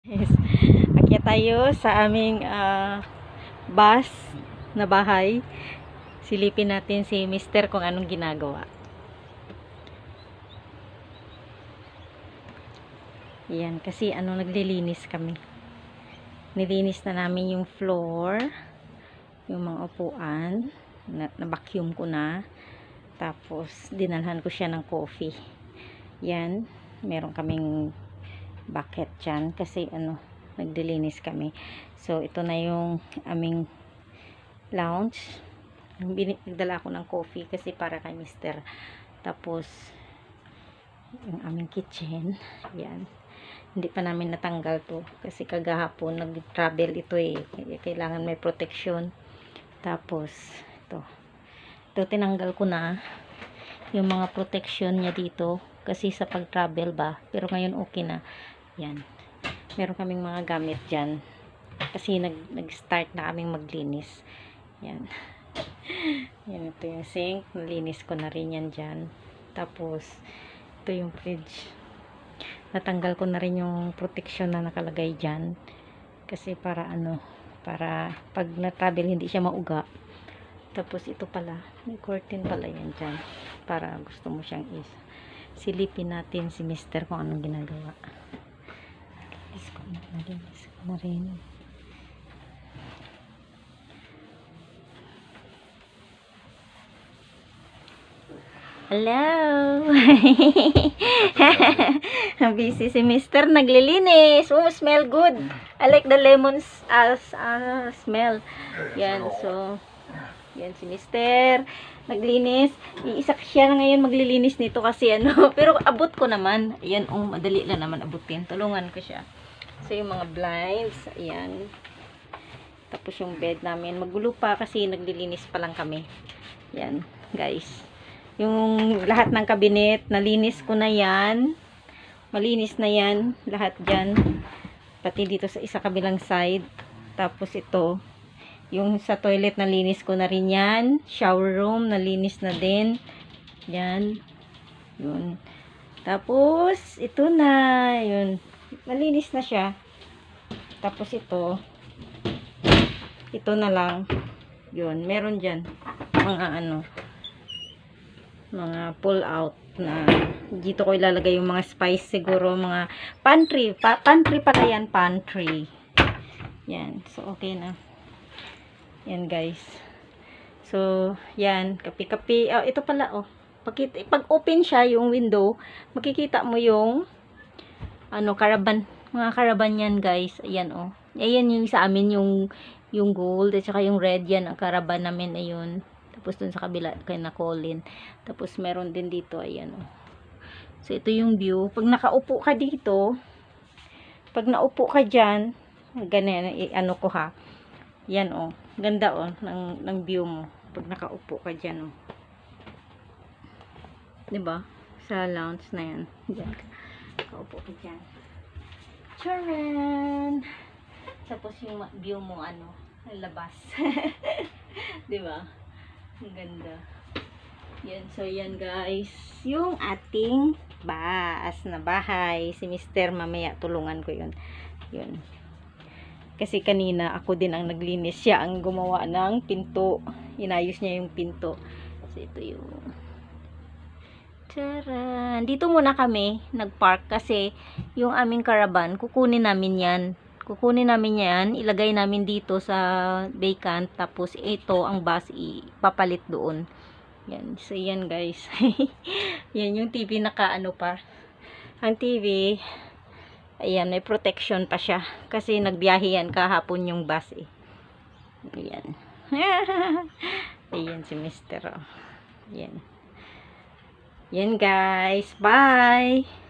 Yes. Akyat tayo sa aming bus na bahay. Silipin natin si Mister kung anong ginagawa. Yan, kasi naglilinis kami. Nilinis na namin yung floor, yung mga upuan, na-vacuum ko na. Tapos, dinalhan ko siya ng coffee. Yan, meron kaming bucket dyan kasi naglilinis kami. So ito na yung aming lounge. Nagdala ako ng coffee kasi para kay Mister. Tapos yung aming kitchen, yan, hindi pa namin natanggal to kasi kagahapon nag-travel ito kailangan may protection. Tapos ito tinanggal ko na yung mga protection niya dito kasi sa pag-travel ba, pero ngayon okay na. Yan, meron kaming mga gamit dyan kasi nag-start na kaming maglinis. Yan. Yan, ito yung sink, nalinis ko na rin yan dyan. Tapos ito yung fridge, natanggal ko na rin yung protection na nakalagay dyan kasi para para pag na-travel hindi siya mauga. Tapos ito pala, may curtain pala yan dyan para gusto mo siyang silipin natin si Mister kung anong ginagawa. Nalinis ko na rin. Hello! Busy si Mister, naglilinis. Oh, smell good. I like the lemons smell. Yan, so yan si Mister naglinis. Iisa siya na ngayon maglilinis nito kasi pero abot ko naman. Ayan, madali lang naman abutin. Tulungan ko siya. So yung mga blinds, ayan. Tapos yung bed namin, magulo pa kasi naglilinis pa lang kami. Yan, guys. Yung lahat ng cabinet, nalinis ko na yan. Malinis na yan, lahat dyan. Pati dito sa isa kabilang side. Tapos ito, yung sa toilet nalinis ko na rin yan. Shower room nalinis na din. Yan. Yun. Tapos ito na. Yun. Malinis na siya. Tapos ito na lang. Yun. Meron dyan mga mga pull out na dito ko ilalagay yung mga spice siguro. Mga pantry. Pantry pala yan. Pantry. Yan. So okay na. Yan guys. So, yan. Kapi-kapi. Oh, ito pala pag open siya yung window, makikita mo yung caravan. Mga caravan yan guys. Ayan Ayan yung sa amin yung gold at saka yung red yan. Ang caravan namin ayun. Tapos dun sa kabila kay na Colin. Tapos meron din dito. Ayan So, ito yung view. Pag nakaupo ka dito, pag naupo ka dyan, ganyan, ko ha. Yan ganda ng view mo pag nakaupo ka diyan 'Di ba? Sa lounge na yan. Diyan ka. Nakaupo ka diyan. Charan! Tapos yung view mo labas. 'Di ba? Ang ganda. Yan, so yan guys, yung ating bus na bahay. Si Mister mamaya tulungan ko 'yun. Yun. Kasi kanina ako din ang naglinis, siya ang gumawa ng pinto. Inayos niya yung pinto. So ito yung Charan. Dito muna kami nagpark kasi yung aming caravan, kukunin namin yan. Kukunin namin yan, ilagay namin dito sa vacant. Tapos ito ang bus ipapalit doon. Yan. So yan guys. Yan yung TV pa. Ang TV ayan, may protection pa siya. Kasi nagbiyahe yan kahapon yung bus Ayan. Ayan si Mister Ayan. Yan guys. Bye!